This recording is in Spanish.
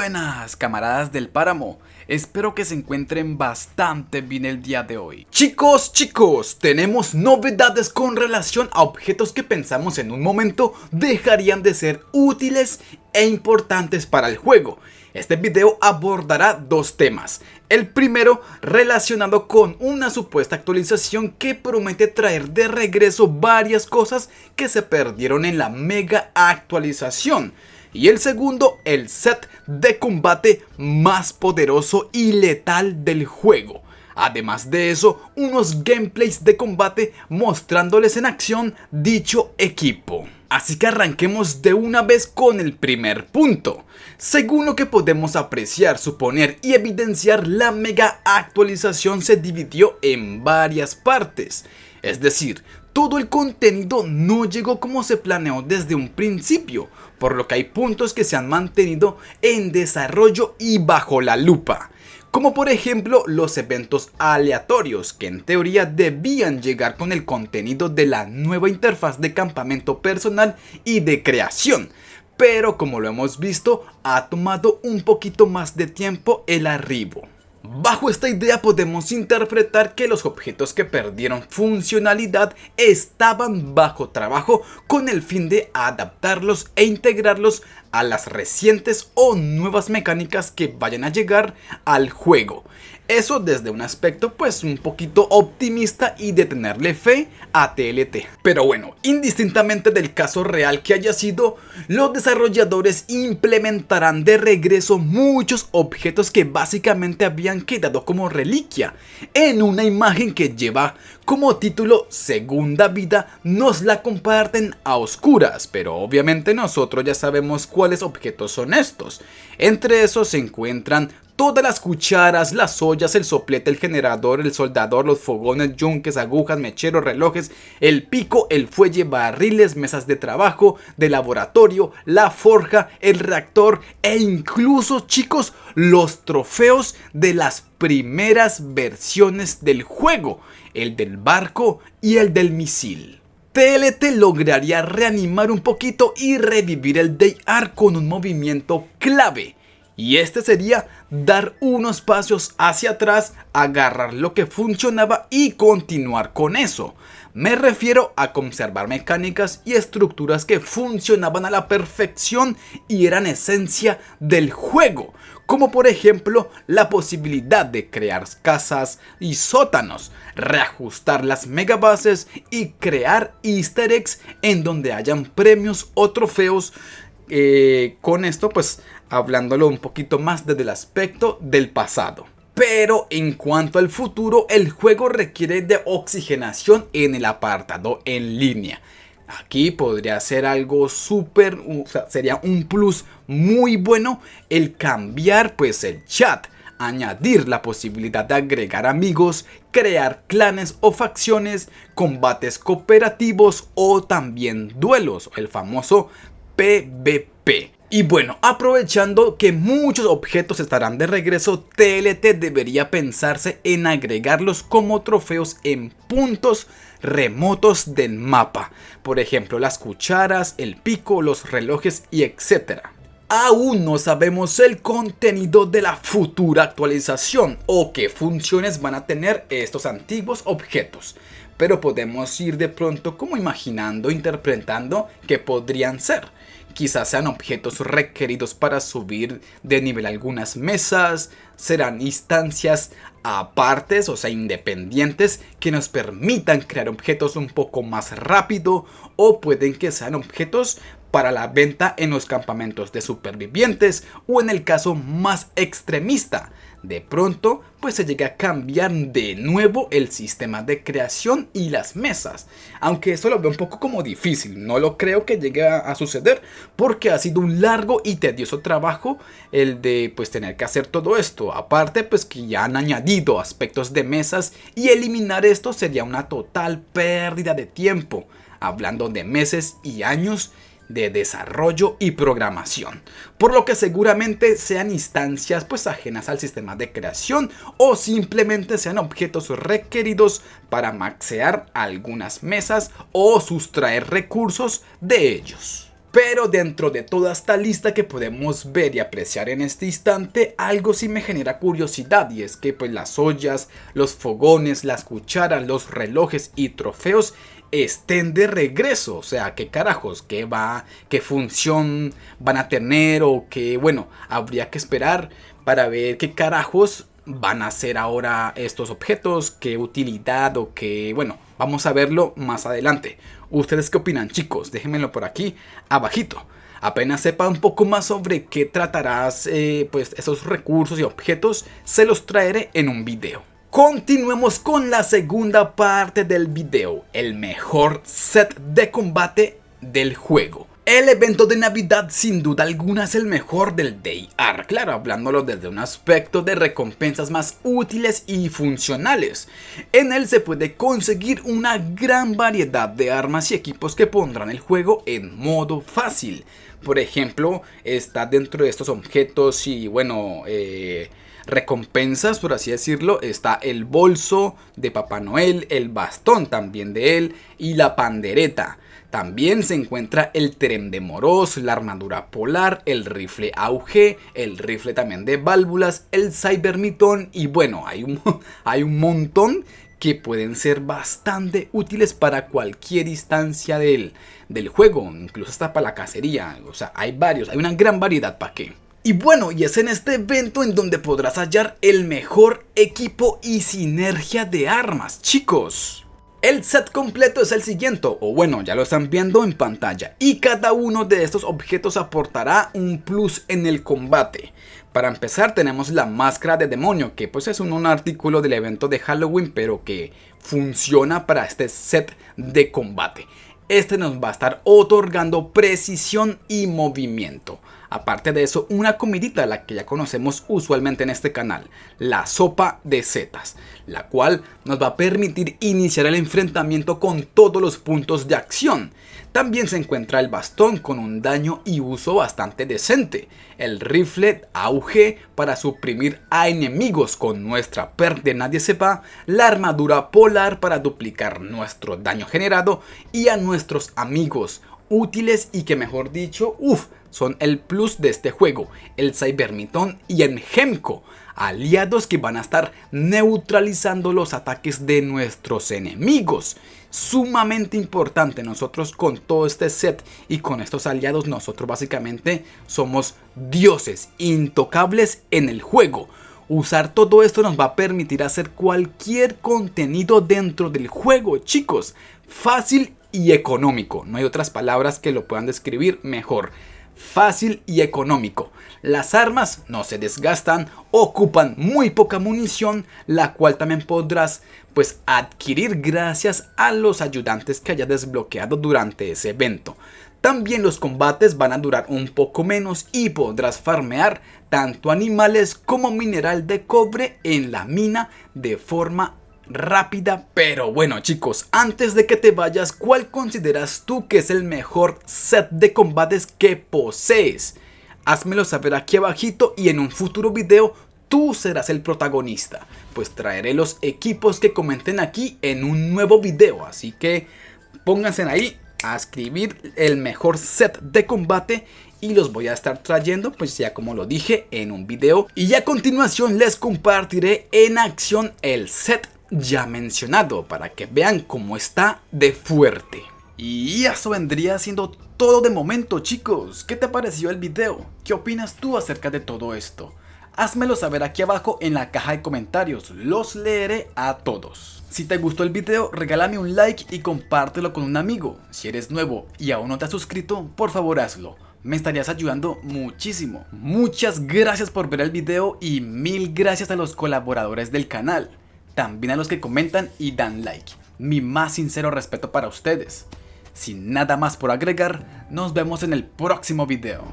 Buenas camaradas del páramo, espero que se encuentren bastante bien el día de hoy. Chicos, tenemos novedades con relación a objetos que pensamos en un momento dejarían de ser útiles e importantes para el juego. Este video abordará dos temas. El primero relacionado con una supuesta actualización que promete traer de regreso varias cosas que se perdieron en la mega actualización. Y el segundo, el set de combate más poderoso y letal del juego. Además de eso, unos gameplays de combate mostrándoles en acción dicho equipo. Así que arranquemos de una vez con el primer punto. Según lo que podemos apreciar, suponer y evidenciar, la mega actualización se dividió en varias partes. Es decir, todo el contenido no llegó como se planeó desde un principio, por lo que hay puntos que se han mantenido en desarrollo y bajo la lupa. Como por ejemplo los eventos aleatorios, que en teoría debían llegar con el contenido de la nueva interfaz de campamento personal y de creación. Pero como lo hemos visto, ha tomado un poquito más de tiempo el arribo. Bajo esta idea podemos interpretar que los objetos que perdieron funcionalidad estaban bajo trabajo con el fin de adaptarlos e integrarlos a las recientes o nuevas mecánicas que vayan a llegar al juego. Eso desde un aspecto pues un poquito optimista y de tenerle fe a TLT. Pero bueno, indistintamente del caso real que haya sido, los desarrolladores implementarán de regreso muchos objetos que básicamente habían quedado como reliquia en una imagen que lleva como título Segunda Vida. Nos la comparten a oscuras, pero obviamente nosotros ya sabemos cuáles objetos son estos. Entre esos se encuentran todas las cucharas, las ollas, el soplete, el generador, el soldador, los fogones, yunques, agujas, mecheros, relojes, el pico, el fuelle, barriles, mesas de trabajo, de laboratorio, la forja, el reactor e incluso, chicos, los trofeos de las primeras versiones del juego, el del barco y el del misil. TLT lograría reanimar un poquito y revivir el Day Art con un movimiento clave. Y este sería dar unos pasos hacia atrás, agarrar lo que funcionaba y continuar con eso. Me refiero a conservar mecánicas y estructuras que funcionaban a la perfección y eran esencia del juego. Como por ejemplo la posibilidad de crear casas y sótanos, reajustar las megabases y crear easter eggs en donde hayan premios o trofeos. Con esto pues hablándolo un poquito más desde el aspecto del pasado. Pero en cuanto al futuro, el juego requiere de oxigenación en el apartado en línea. Aquí podría ser algo súper, sería un plus muy bueno el cambiar pues el chat, añadir la posibilidad de agregar amigos, crear clanes o facciones, combates cooperativos o también duelos, el famoso PvP. Y bueno, aprovechando que muchos objetos estarán de regreso, TLT debería pensarse en agregarlos como trofeos en puntos remotos del mapa. Por ejemplo, las cucharas, el pico, los relojes y etcétera. Aún no sabemos el contenido de la futura actualización o qué funciones van a tener estos antiguos objetos, pero podemos ir de pronto como imaginando, interpretando que podrían ser. Quizás sean objetos requeridos para subir de nivel algunas mesas, serán instancias apartes, o sea independientes, que nos permitan crear objetos un poco más rápido, o pueden que sean objetos para la venta en los campamentos de supervivientes o en el caso más extremista. De pronto pues se llega a cambiar de nuevo el sistema de creación y las mesas, aunque eso lo veo un poco como difícil, no lo creo que llegue a suceder porque ha sido un largo y tedioso trabajo el de pues tener que hacer todo esto. Aparte pues que ya han añadido aspectos de mesas y eliminar esto sería una total pérdida de tiempo, hablando de meses y años de desarrollo y programación, por lo que seguramente sean instancias pues ajenas al sistema de creación o simplemente sean objetos requeridos para maxear algunas mesas o sustraer recursos de ellos. Pero dentro de toda esta lista que podemos ver y apreciar en este instante, algo sí me genera curiosidad, y es que pues las ollas, los fogones, las cucharas, los relojes y trofeos estén de regreso. O sea, qué carajos, qué función van a tener, o qué, bueno, habría que esperar para ver qué carajos van a hacer ahora estos objetos, qué utilidad o qué, bueno, vamos a verlo más adelante. ¿Ustedes qué opinan, chicos? Déjenmelo por aquí abajito. Apenas sepa un poco más sobre qué tratarás, pues esos recursos y objetos, se los traeré en un video. Continuemos con la segunda parte del video, el mejor set de combate del juego. El evento de Navidad sin duda alguna es el mejor del DayR, claro, hablándolo desde un aspecto de recompensas más útiles y funcionales. En él se puede conseguir una gran variedad de armas y equipos que pondrán el juego en modo fácil. Por ejemplo, está dentro de estos objetos y bueno, recompensas, por así decirlo, está el bolso de Papá Noel, el bastón también de él y la pandereta. También se encuentra el tren de Moroz, la armadura polar, el rifle AUG, el rifle también de válvulas, el Cybermitón y bueno, hay un montón que pueden ser bastante útiles para cualquier instancia del juego, incluso hasta para la cacería. O sea, hay varios, hay una gran variedad para qué. Y bueno, y es en este evento en donde podrás hallar el mejor equipo y sinergia de armas, chicos. El set completo es el siguiente, o bueno, ya lo están viendo en pantalla, y cada uno de estos objetos aportará un plus en el combate. Para empezar tenemos la máscara de demonio, que pues es un artículo del evento de Halloween, pero que funciona para este set de combate. Este nos va a estar otorgando precisión y movimiento. Aparte de eso, una comidita, la que ya conocemos usualmente en este canal, la sopa de setas, la cual nos va a permitir iniciar el enfrentamiento con todos los puntos de acción. También se encuentra el bastón con un daño y uso bastante decente, el rifle AUG para suprimir a enemigos con nuestra perk de nadie sepa, la armadura polar para duplicar nuestro daño generado y a nuestros amigos útiles y que mejor dicho, son el plus de este juego, el Cybermitón y el Gemco, aliados que van a estar neutralizando los ataques de nuestros enemigos. Sumamente importante, nosotros con todo este set y con estos aliados, nosotros básicamente somos dioses intocables en el juego. Usar todo esto nos va a permitir hacer cualquier contenido dentro del juego, chicos. Fácil y económico, no hay otras palabras que lo puedan describir mejor. Fácil y económico. Las armas no se desgastan, ocupan muy poca munición, la cual también podrás pues adquirir gracias a los ayudantes que hayas desbloqueado durante ese evento. También los combates van a durar un poco menos y podrás farmear tanto animales como mineral de cobre en la mina de forma rápida. Pero bueno, chicos, antes de que te vayas, ¿cuál consideras tú que es el mejor set de combates que posees? Házmelo saber aquí abajito y en un futuro video tú serás el protagonista, pues traeré los equipos que comenten aquí en un nuevo video. Así que pónganse ahí a escribir el mejor set de combate y los voy a estar trayendo, pues ya como lo dije, en un video. Y a continuación les compartiré en acción el set ya mencionado para que vean cómo está de fuerte. Y eso vendría siendo todo de momento, chicos. ¿Qué te pareció el video? ¿Qué opinas tú acerca de todo esto? Házmelo saber aquí abajo en la caja de comentarios, los leeré a todos. Si te gustó el video, regálame un like y compártelo con un amigo. Si eres nuevo y aún no te has suscrito, por favor hazlo. Me estarías ayudando muchísimo. Muchas gracias por ver el video y mil gracias a los colaboradores del canal. También a los que comentan y dan like. Mi más sincero respeto para ustedes. Sin nada más por agregar, nos vemos en el próximo video.